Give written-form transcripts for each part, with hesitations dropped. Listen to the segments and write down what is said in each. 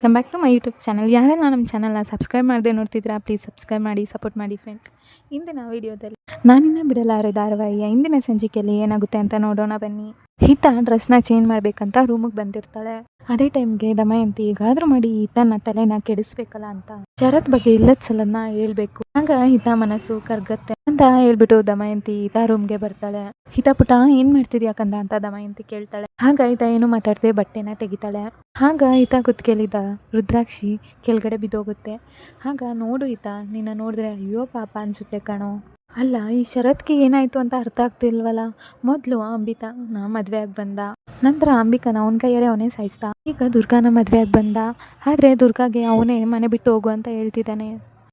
Welcome back to my YouTube channel. ಯಾರೆಲ್ಲ ನಮ್ಮ ಚಾನಲ್ನ ಸಬ್ಸ್ಕ್ರೈಬ್ ಮಾಡದೆ ನೋಡ್ತಿದ್ದೀರಾ, ಪ್ಲೀಸ್ ಸಬ್ಸ್ಕ್ರೈಬ್ ಮಾಡಿ, ಸಪೋರ್ಟ್ ಮಾಡಿ ಫ್ರೆಂಡ್ಸ್. ಇಂದಿನ ವೀಡಿಯೋದಲ್ಲಿ ನಾನಿನ್ನ ಬಿಡಲಾರೆ ಧಾರಾವಾಹಿಯ ಇಂದಿನ ಸಂಚಿಕೆಯಲ್ಲಿ ಏನಾಗುತ್ತೆ ಅಂತ ನೋಡೋಣ ಬನ್ನಿ. ಹಿತ ಡ್ರೆಸ್ನ ಚೇಂಜ್ ಮಾಡಬೇಕಂತ ರೂಮಿಗೆ ಬಂದಿರ್ತಾಳೆ. ಅದೇ ಟೈಮ್ಗೆ ದಮಯಂತಿ ಹೇಗಾದ್ರೂ ಮಾಡಿ ಹಿತನ ತಲೆನ ಕೆಡಿಸ್ಬೇಕಲ್ಲ ಅಂತ ಶರತ್ ಬಗ್ಗೆ ಇಲ್ಲದ ಸಲನ್ನ ಹೇಳ್ಬೇಕು. ಆಗ ಹಿತ ಮನಸ್ಸು ಕರ್ಗತ್ತೆ ಅಂತ ಹೇಳ್ಬಿಟ್ಟು ದಮಯಂತಿ ಹಿತ ರೂಮ್ಗೆ ಬರ್ತಾಳೆ. ಹಿತ ಪುಟ ಏನ್ ಮಾಡ್ತಿದ್ಯಾ ಕಂದ ಅಂತ ದಮಯಂತಿ ಕೇಳ್ತಾಳೆ. ಆಗ ಹಿತ ಏನು ಮಾತಾಡದೆ ಬಟ್ಟೆನ ತೆಗಿತಾಳೆ. ಆಗ ಹಿತ ಕುತ್ಕೆಲಿದ್ದ ರುದ್ರಾಕ್ಷಿ ಕೆಳಗಡೆ ಬಿದ್ದೋಗುತ್ತೆ. ಆಗ ನೋಡು ಹಿತ, ನಿನ್ನ ನೋಡಿದ್ರೆ ಅಯ್ಯೋ ಪಾಪ ಅನ್ಸುತ್ತೆ ಕಣೋ. ಅಲ್ಲ, ಈ ಶರತ್ಗೆ ಏನಾಯ್ತು ಅಂತ ಅರ್ಥ ಆಗ್ತಿಲ್ವಲ್ಲ. ಮೊದಲು ಅಂಬಿಕಾನ ಮದುವೆ ಆಗಿ ಬಂದ, ನಂತರ ಅಂಬಿಕಾನ ಅವನ ಕೈಯಾರೆ ಅವನೇ ಸಾಯಿಸ್ದ. ಈಗ ದುರ್ಗಾನ ಮದುವೆ ಆಗಿ ಬಂದ, ಆದರೆ ದುರ್ಗಾಗೆ ಅವನೇ ಮನೆ ಬಿಟ್ಟು ಹೋಗು ಅಂತ ಹೇಳ್ತಿದ್ದಾನೆ.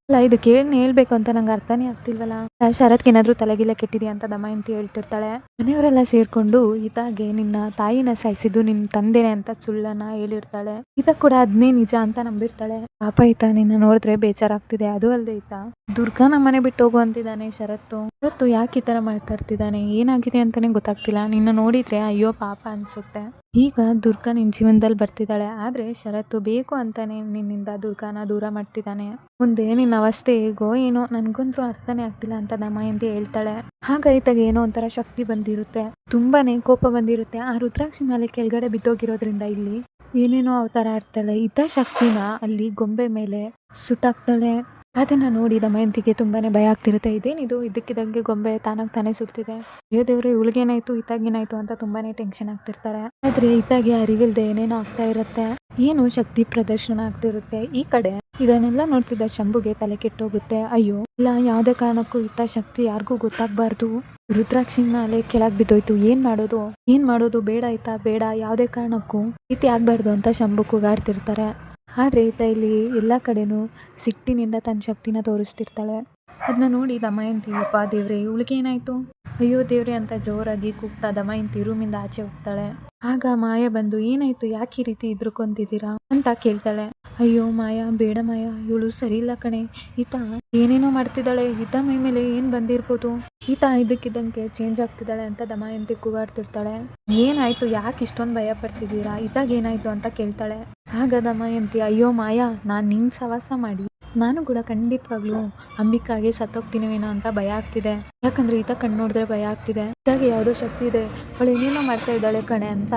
ಅಲ್ಲ, ಇದಕ್ಕೆ ಏನು ಹೇಳ್ಬೇಕು ಅಂತ ನಂಗೆ ಅರ್ಥನೇ ಆಗ್ತಿಲ್ವಲ್ಲ. ಶರತ್ಗೆ ಏನಾದರೂ ತಲೆಗಿಲ್ಲ ಕೆಟ್ಟಿದೆಯಾ ಅಂತ ದಮಯಂತಿ ಹೇಳ್ತಿರ್ತಾಳೆ. ಮನೆಯವರೆಲ್ಲ ಸೇರ್ಕೊಂಡು ಹಿತಾಗೆ ನಿನ್ನ ತಾಯಿನ ಸಾಯಿಸಿದ್ದು ನಿನ್ನ ತಂದೆನೆ ಅಂತ ಸುಳ್ಳನ್ನ ಹೇಳಿರ್ತಾಳೆ. ಹಿತ ಕೂಡ ಅದನ್ನೇ ನಿಜ ಅಂತ ನಂಬಿರ್ತಾಳೆ. ಪಾಪ ಹಿತ, ನಿನ್ನ ನೋಡಿದ್ರೆ ಬೇಜಾರಾಗ್ತಿದೆ. ಅದು ಅಲ್ಲದೆ ಹಿತ ದುರ್ಗಾನ ಮನೆ ಬಿಟ್ಟು ಹೋಗು ಅಂತಿದ್ದಾನೆ ಶರತ್ತು ಯಾಕೆ ಈ ಥರ ಮಾತಾಡ್ತಿದ್ದಾನೆ, ಏನಾಗಿದೆ ಅಂತಾನೆ ಗೊತ್ತಾಗ್ತಿಲ್ಲ. ನಿನ್ನ ನೋಡಿದ್ರೆ ಅಯ್ಯೋ ಪಾಪ ಅನ್ಸುತ್ತೆ. ಈಗ ದುರ್ಗಾ ನಿನ್ನ ಜೀವನದಲ್ಲಿ ಬರ್ತಿದ್ದಾಳೆ, ಆದರೆ ಶರತ್ತು ಬೇಕು ಅಂತಾನೆ ನಿನ್ನಿಂದ ದುರ್ಗಾನ ದೂರ ಮಾಡ್ತಿದ್ದಾನೆ. ಮುಂದೆ ನಿನ್ನ ಅವಸ್ಥೆ ಹೇಗೋ ಏನೋ ನನಗಂತೂ ಅರ್ಥನೇ ಆಗ್ತಿಲ್ಲ ಅಂತ ದಮಯಂತಿ ಹೇಳ್ತಾಳೆ. ಆಗ ಈತಗೆ ಏನೋ ಒಂಥರ ಶಕ್ತಿ ಬಂದಿರುತ್ತೆ, ತುಂಬಾನೇ ಕೋಪ ಬಂದಿರುತ್ತೆ. ಆ ರುದ್ರಾಕ್ಷಿ ಮೇಲೆ ಕೆಳಗಡೆ ಬಿದ್ದೋಗಿರೋದ್ರಿಂದ ಇಲ್ಲಿ ಏನೇನೋ ಅವತಾರ ಆಡ್ತಾಳೆ. ಹಿತ ಶಕ್ತಿನ ಅಲ್ಲಿ ಗೊಂಬೆ ಮೇಲೆ ಸುಟ್ಟಾಕ್ತಾಳೆ. ಅದನ್ನ ನೋಡಿ ದಮಯಂತಿಗೆ ತುಂಬಾನೇ ಭಯ ಆಗ್ತಿರುತ್ತೆ. ಇದೇನಿದು, ಇದಕ್ಕಿದಂಗೆ ಗೊಂಬೆ ತಾನೇ ಸುಡ್ತಿದೆ, ಅಯ್ಯೋ ದೇವ್ರೆ ಇವಳಿಗೇನಾಯ್ತು ಹಿತಾಗೇನಾಯ್ತು ಅಂತ ತುಂಬಾನೇ ಟೆನ್ಷನ್ ಆಗ್ತಿರ್ತಾರೆ. ಆದ್ರೆ ಹಿತಾಗೆ ಅರಿವಿಲ್ದೆ ಏನೇನೋ ಆಗ್ತಾ ಇರುತ್ತೆ, ಏನು ಶಕ್ತಿ ಪ್ರದರ್ಶನ ಆಗ್ತಿರುತ್ತೆ. ಈ ಕಡೆ ಇದನ್ನೆಲ್ಲ ನೋಡ್ತಿದ್ದ ಶಂಭುಗೆ ತಲೆ ಕೆಟ್ಟೋಗುತ್ತೆ. ಅಯ್ಯೋ ಇಲ್ಲ, ಯಾವುದೇ ಕಾರಣಕ್ಕೂ ಹಿತ ಶಕ್ತಿ ಯಾರಿಗೂ ಗೊತ್ತಾಗಬಾರ್ದು. ರುದ್ರಾಕ್ಷಿ ಮೇಲೆ ಕೆಳಗೆ ಬಿದ್ದೋಯ್ತು, ಏನ್ ಮಾಡೋದು ಬೇಡ ಹಿತ, ಬೇಡ, ಯಾವುದೇ ಕಾರಣಕ್ಕೂ ರೀತಿ ಆಗ್ಬಾರ್ದು ಅಂತ ಶಂಭು ಕೂಗಾಡ್ತಿರ್ತಾರೆ. ಆದರೆ ಈತ ಇಲ್ಲಿ ಎಲ್ಲ ಕಡೆನೂ ಸಿಟ್ಟಿನಿಂದ ತನ್ನ ಶಕ್ತಿನ ತೋರಿಸ್ತಿರ್ತಾಳೆ. ಅದನ್ನ ನೋಡಿ ದಮಯಂತಿ ಅಪ್ಪ ದೇವ್ರೆ ಇವಳಿಗೇನಾಯ್ತು, ಅಯ್ಯೋ ದೇವ್ರೆ ಅಂತ ಜೋರಾಗಿ ಕೂಗ್ತಾ ದಮಯಂತಿ ರೂಮಿಂದ ಆಚೆ ಹೋಗ್ತಾಳೆ. ಆಗ ಮಾಯ ಬಂದು ಏನಾಯ್ತು, ಯಾಕೆ ಈ ರೀತಿ ಇದ್ರುಕೊಂತಿದ್ದೀರಾ ಅಂತ ಕೇಳ್ತಾಳೆ. ಅಯ್ಯೋ ಮಾಯಾ, ಬೇಡ ಮಾಯಾ, ಇವಳು ಸರಿ ಇಲ್ಲ ಕಣೆ, ಈತ ಏನೇನೋ ಮಾಡ್ತಿದ್ದಾಳೆ, ಈತ ಮೈ ಮೇಲೆ ಏನ್ ಬಂದಿರ್ಬೋದು, ಈತ ಇದಕ್ಕಿದ್ದಂಗೆ ಚೇಂಜ್ ಆಗ್ತಿದ್ದಾಳೆ ಅಂತ ದಮಯಂತಿ ಕೂಗಾಡ್ತಿರ್ತಾಳೆ. ಏನಾಯ್ತು, ಯಾಕೆ ಇಷ್ಟೊಂದು ಭಯ ಪಡ್ತಿದ್ದೀರಾ, ಈತಾಗೇನಾಯ್ತು ಅಂತ ಕೇಳ್ತಾಳೆ. ಆಗ ದಮಯಂತಿ ಅಯ್ಯೋ ಮಾಯಾ, ನಾನು ನಿನ್ನ ಸವಾಸ ಮಾಡಿ ನಾನು ಕೂಡ ಖಂಡಿತವಾಗ್ಲೂ ಅಂಬಿಕಾಗೆ ಸತ್ತೋಗ್ತೀನಿವೇನೋ ಅಂತ ಭಯ ಆಗ್ತಿದೆ. ಯಾಕಂದ್ರೆ ಈತ ಕಣ್ಣು ನೋಡಿದ್ರೆ ಭಯ ಆಗ್ತಿದೆ, ಇದಾಗೆ ಯಾವುದೋ ಶಕ್ತಿ ಇದೆ, ಅವಳು ಏನೇನೋ ಮಾಡ್ತಾ ಇದ್ದಾಳೆ ಕಣೆ ಅಂತ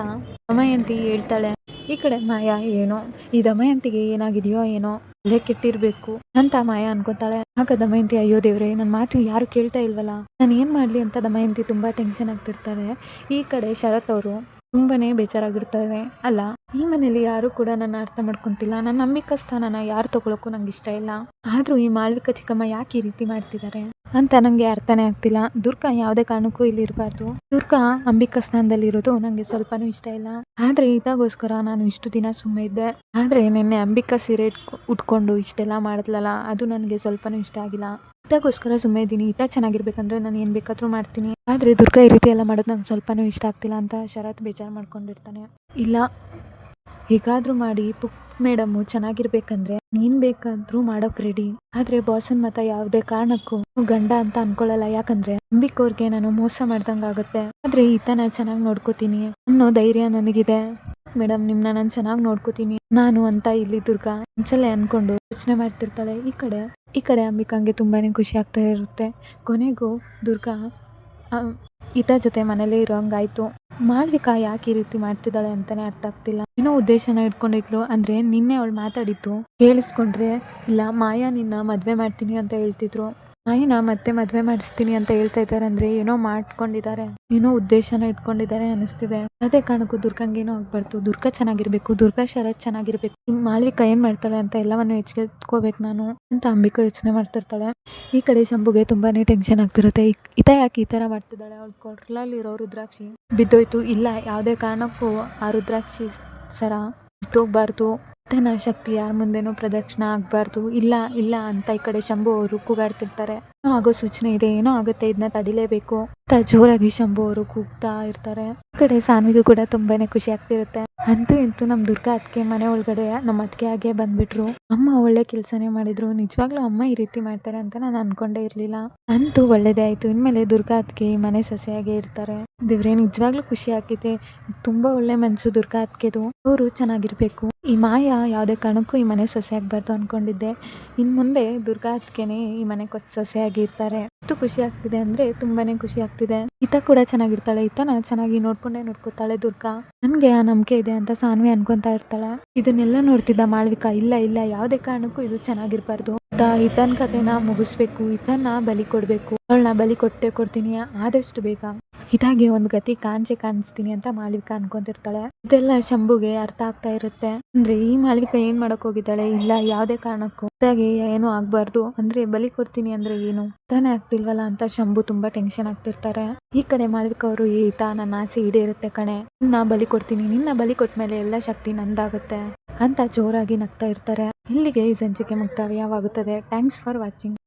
ದಮಯಂತಿ ಹೇಳ್ತಾಳೆ. ಈ ಕಡೆ ಮಾಯಾ ಏನೋ ಈ ದಮಯಂತಿಗೆ ಏನಾಗಿದೆಯೋ ಏನೋ ಅಲ್ಲೇ ಕೆಟ್ಟಿರ್ಬೇಕು ಅಂತ ಮಾಯಾ ಅನ್ಕೋತಾಳೆ. ಆಗ ದಮಯಂತಿ ಅಯ್ಯೋ ದೇವ್ರೆ, ನನ್ನ ಮಾತು ಯಾರು ಕೇಳ್ತಾ ಇಲ್ವಲ್ಲ, ನಾನು ಏನ್ ಮಾಡ್ಲಿ ಅಂತ ದಮಯಂತಿ ತುಂಬಾ ಟೆನ್ಷನ್ ಆಗ್ತಿರ್ತಾರೆ. ಈ ಕಡೆ ಶರತ್ ಅವರು ತುಂಬಾನೇ ಬೇಜಾರಾಗಿರ್ತಾರೆ. ಅಲ್ಲ, ಈ ಮನೇಲಿ ಯಾರು ಕೂಡ ನನ್ನ ಅರ್ಥ ಮಾಡ್ಕೊಂತಿಲ್ಲ, ನನ್ನ ಅಂಬಿಕಾ ಸ್ಥಾನನ ಯಾರು ತಗೊಳಕ್ಕೂ ನಂಗೆ ಇಷ್ಟ ಇಲ್ಲ, ಆದ್ರೂ ಈ ಮಾಳ್ವಿಕಾ ಚಿಕ್ಕಮ್ಮ ಯಾಕೆ ಈ ರೀತಿ ಮಾಡ್ತಿದ್ದಾರೆ ಅಂತ ನಂಗೆ ಅರ್ಥನೇ ಆಗ್ತಿಲ್ಲ. ದುರ್ಗಾ ಯಾವುದೇ ಕಾರಣಕ್ಕೂ ಇಲ್ಲಿ ಇರಬಾರ್ದು, ದುರ್ಗಾ ಅಂಬಿಕಾ ಸ್ಥಾನದಲ್ಲಿ ಇರೋದು ನಂಗೆ ಸ್ವಲ್ಪನೂ ಇಷ್ಟ ಇಲ್ಲ. ಆದ್ರೆ ಇದಾಗೋಸ್ಕರ ನಾನು ಇಷ್ಟು ದಿನ ಸುಮ್ಮನೆ ಇದ್ದೆ. ಆದ್ರೆ ನಿನ್ನೆ ಅಂಬಿಕಾ ಸೀರೆ ಉಟ್ಕೊಂಡು ಇಷ್ಟೆಲ್ಲ ಮಾಡಿದ್ಲಲ್ಲ, ಅದು ನನಗೆ ಸ್ವಲ್ಪನೂ ಇಷ್ಟ ಆಗಿಲ್ಲ. ಇದಾಗೋಸ್ಕರ ಸುಮ್ಮನೆ ಇದ್ದೀನಿ. ಹಿತ ಚೆನ್ನಾಗಿರ್ಬೇಕಂದ್ರೆ ನಾನು ಏನು ಬೇಕಾದ್ರೂ ಮಾಡ್ತೀನಿ, ಆದರೆ ದುರ್ಗಾ ಈ ರೀತಿ ಎಲ್ಲ ಮಾಡೋದು ನಂಗೆ ಸ್ವಲ್ಪನೂ ಇಷ್ಟ ಆಗ್ತಿಲ್ಲ ಅಂತ ಶರತ್ ಬೇಜಾರು ಮಾಡ್ಕೊಂಡಿರ್ತಾನೆ. ಇಲ್ಲ, ಹೇಗಾದ್ರೂ ಮಾಡಿ ಪುಕ್ ಮೇಡಮ್ಮು ಚೆನ್ನಾಗಿರ್ಬೇಕಂದ್ರೆ ನೀನ್ ಬೇಕಾದ್ರೂ ಮಾಡೋಕ್ ರೆಡಿ, ಆದ್ರೆ ಬಾಸನ್ ಮತ ಯಾವುದೇ ಕಾರಣಕ್ಕೂ ಗಂಡ ಅಂತ ಅನ್ಕೊಳ್ಳಲ್ಲ. ಯಾಕಂದ್ರೆ ಅಂಬಿಕವ್ರಿಗೆ ನಾನು ಮೋಸ ಮಾಡ್ದಂಗೆ ಆಗುತ್ತೆ, ಆದ್ರೆ ಈತನ ಚೆನ್ನಾಗಿ ನೋಡ್ಕೋತೀನಿ ಅನ್ನೋ ಧೈರ್ಯ ನನಗಿದೆ. ಮೇಡಮ್, ನಿಮ್ನ ನಾನು ಚೆನ್ನಾಗಿ ನೋಡ್ಕೋತೀನಿ ನಾನು ಅಂತ ಇಲ್ಲಿ ದುರ್ಗಾ ಒಂದ್ಸಲ ಅನ್ಕೊಂಡು ಯೋಚನೆ ಮಾಡ್ತಿರ್ತಾಳೆ. ಈ ಕಡೆ ಅಂಬಿಕಾಂಗೆ ತುಂಬಾನೇ ಖುಷಿ ಆಗ್ತಾ ಇರುತ್ತೆ. ಕೊನೆಗೂ ದುರ್ಗಾ ಈತ ಜೊತೆ ಮನೇಲಿ ಇರೋಂಗಾಯ್ತು. ಮಾಳ್ವಿಕಾ ಯಾಕೆ ಈ ರೀತಿ ಮಾಡ್ತಿದ್ದಾಳೆ ಅಂತಾನೆ ಅರ್ಥ ಆಗ್ತಿಲ್ಲ. ಏನೋ ಉದ್ದೇಶನ ಇಟ್ಕೊಂಡಿದ್ಲು. ಅಂದ್ರೆ ನಿನ್ನೆ ಅವಳು ಮಾತಾಡಿದ್ದು ಕೇಳಿಸ್ಕೊಂಡ್ರೆ, ಇಲ್ಲ ಮಾಯಾ ನಿನ್ನ ಮದ್ವೆ ಮಾಡ್ತೀನಿ ಅಂತ ಹೇಳ್ತಿದ್ರು, ಮಾಯನ ಮತ್ತೆ ಮದ್ವೆ ಮಾಡಿಸ್ತೀನಿ ಅಂತ ಹೇಳ್ತಾ ಇದ್ದಾರೆ ಅಂದ್ರೆ ಏನೋ ಮಾಡ್ಕೊಂಡಿದ್ದಾರೆ, ಏನೋ ಉದ್ದೇಶನ ಇಟ್ಕೊಂಡಿದ್ದಾರೆ ಅನಿಸ್ತಿದೆ. ಅದೇ ಕಾರಣಕ್ಕೂ ದುರ್ಗಂಗೇನೋ ಆಗ್ಬಾರ್ದು, ದುರ್ಗಾ ಚೆನ್ನಾಗಿರ್ಬೇಕು, ದುರ್ಗಾ ಶರತ್ ಚೆನ್ನಾಗಿರ್ಬೇಕು, ಮಾಳ್ವಿಕಾ ಏನ್ ಮಾಡ್ತಾಳೆ ಅಂತ ಎಲ್ಲವನ್ನು ಎಚ್ಚೆತ್ಕೋಬೇಕು ನಾನು ಅಂತ ಅಂಬಿಕಾ ಯೋಚನೆ ಮಾಡ್ತಿರ್ತಾಳೆ. ಈ ಕಡೆ ಶಂಭುಗೆ ತುಂಬಾನೇ ಟೆನ್ಷನ್ ಆಗ್ತಿರುತ್ತೆ. ಈತ ಯಾಕೆ ಈ ತರ ಮಾಡ್ತಿದ್ದಾಳೆ, ಅವಳು ಕೊರ್ಲಲ್ಲಿರೋ ರುದ್ರಾಕ್ಷಿ ಬಿದ್ದೋಯ್ತು, ಇಲ್ಲ ಯಾವುದೇ ಕಾರಣಕ್ಕೂ ಆ ರುದ್ರಾಕ್ಷಿ ಸರ ಬಿದ್ದೋಗ್ಬಾರ್ದು, ತನ್ನ ಶಕ್ತಿ ಯಾರ ಮುಂದೆನೂ ಪ್ರದಕ್ಷಿಣ ಆಗ್ಬಾರ್ದು, ಇಲ್ಲ ಅಂತ ಈ ಕಡೆ ಶಂಭು ಅವರು ಕೂಗಾಡ್ತಿರ್ತಾರೆ. ಏನೋ ಆಗೋ ಸೂಚನೆ ಇದೆ, ಏನೋ ಆಗುತ್ತೆ, ಇದನ್ನ ತಡಿಲೇಬೇಕು ಅಂತ ಜೋರಾಗಿ ಶಂಭು ಅವರು ಕೂಗ್ತಾ ಇರ್ತಾರೆ. ಈ ಕಡೆ ಸಾನ್ವಿಗೂ ಕೂಡ ತುಂಬಾನೇ ಖುಷಿ ಆಗ್ತಿರುತ್ತೆ. ಅಂತೂ ಇಂತೂ ನಮ್ಮ ದುರ್ಗಾ ಅತ್ತಿಗೆ ಮನೆ ಒಳಗಡೆ ನಮ್ಮ ಅತ್ತಿಗೆ ಆಗೇ ಬಂದ್ಬಿಟ್ರು. ಅಮ್ಮ ಒಳ್ಳೆ ಕೆಲಸನೇ ಮಾಡಿದ್ರು. ನಿಜವಾಗ್ಲೂ ಅಮ್ಮ ಈ ರೀತಿ ಮಾಡ್ತಾರೆ ಅಂತ ನಾನು ಅನ್ಕೊಂಡೇ ಇರಲಿಲ್ಲ. ಅಂತೂ ಒಳ್ಳೇದೇ ಆಯಿತು. ಇನ್ಮೇಲೆ ದುರ್ಗಾ ಅತ್ತಿಗೆ ಈ ಮನೆ ಸೊಸೆಯಾಗೇ ಇರ್ತಾರೆ. ದೇವ್ರೇ, ನಿಜವಾಗ್ಲೂ ಖುಷಿ ಆಗ್ತಿದೆ. ತುಂಬ ಒಳ್ಳೆ ಮನಸ್ಸು ದುರ್ಗಾ ಅತ್ತಿಗೆದು. ಅವರು ಚೆನ್ನಾಗಿರ್ಬೇಕು. ಈ ಮಾಯಾ ಯಾವುದೇ ಕಾರಣಕ್ಕೂ ಈ ಮನೆ ಸೊಸೆ ಆಗಬಾರ್ದು ಅಂದ್ಕೊಂಡಿದ್ದೆ. ಇನ್ನು ಮುಂದೆ ದುರ್ಗಾ ಅತ್ತಿಗೆನೇ ಈ ಮನೆ ಸೊಸೆಯಾಗಿ ಇರ್ತಾರೆ. ಎಷ್ಟು ಖುಷಿ ಆಗ್ತಿದೆ ಅಂದರೆ ತುಂಬಾ ಖುಷಿ ಆಗ್ತಿದೆ. ಈತ ಕೂಡ ಚೆನ್ನಾಗಿರ್ತಾಳೆ. ಈತನ ಚೆನ್ನಾಗಿ ನೋಡ್ಕೋತಾಳೆ ದುರ್ಗಾ. ನನಗೆ ಆ ನಂಬಿಕೆ ಇದೆ ಅಂತ ಸಾನ್ವಿ ಅನ್ಕೊಂತಾ ಇರ್ತಾಳೆ. ಇದನ್ನೆಲ್ಲ ನೋಡ್ತಿದ್ದ ಮಾಳವಿಕಾ, ಇಲ್ಲ ಯಾವುದೇ ಕಾರಣಕ್ಕೂ ಇದು ಚೆನ್ನಾಗಿರ್ಬಾರ್ದು. ಈತನ ಕಥೆನ ಮುಗಿಸ್ಬೇಕು. ಈತನ ಬಲಿ ಕೊಡಬೇಕು. ಅವಳನ್ನ ಬಲಿ ಕೊಡ್ತೀನಿ ಆದಷ್ಟು ಬೇಗ. ಇದಾಗಿ ಒಂದು ಗತಿ ಕಾಣಿಸ್ತೀನಿ ಅಂತ ಮಾಳವಿಕಾ ಅನ್ಕೊಂತಿರ್ತಾಳೆ. ಇದೆಲ್ಲ ಶಂಭುಗೆ ಅರ್ಥ ಆಗ್ತಾ ಇರುತ್ತೆ. ಅಂದ್ರೆ ಈ ಮಾಳವಿಕಾ ಏನ್ ಮಾಡಕ್ ಹೋಗಿದ್ದಾಳೆ? ಇಲ್ಲ, ಯಾವುದೇ ಕಾರಣಕ್ಕೂ ಇದಾಗಿ ಏನೂ ಆಗ್ಬಾರ್ದು. ಅಂದ್ರೆ ಬಲಿ ಕೊಡ್ತೀನಿ ಅಂದ್ರೆ ಏನು ತಾನೇ ಆಗ್ತಿಲ್ವಲ್ಲ ಅಂತ ಶಂಭು ತುಂಬಾ ಟೆನ್ಷನ್ ಆಗ್ತಿರ್ತಾರೆ. ಈ ಕಡೆ ಮಾಳವಿಕಾ ಅವರು, ಈತ ನನ್ನ ಆಸೆ ಈಡೇರುತ್ತೆ ಕಣೆ, ನಿನ್ನ ಬಲಿ ಕೊಡ್ತೀನಿ, ನಿನ್ನ ಬಲಿ ಕೊಟ್ಮೇಲೆ ಎಲ್ಲ ಶಕ್ತಿ ನಂದಾಗುತ್ತೆ ಅಂತ ಜೋರಾಗಿ ನಗ್ತಾ ಇರ್ತಾರೆ. ಇಲ್ಲಿಗೆ ಈ ಸಂಚಿಕೆ ಮುಕ್ತಾಯವಾಗುತ್ತದೆ. Thanks for watching.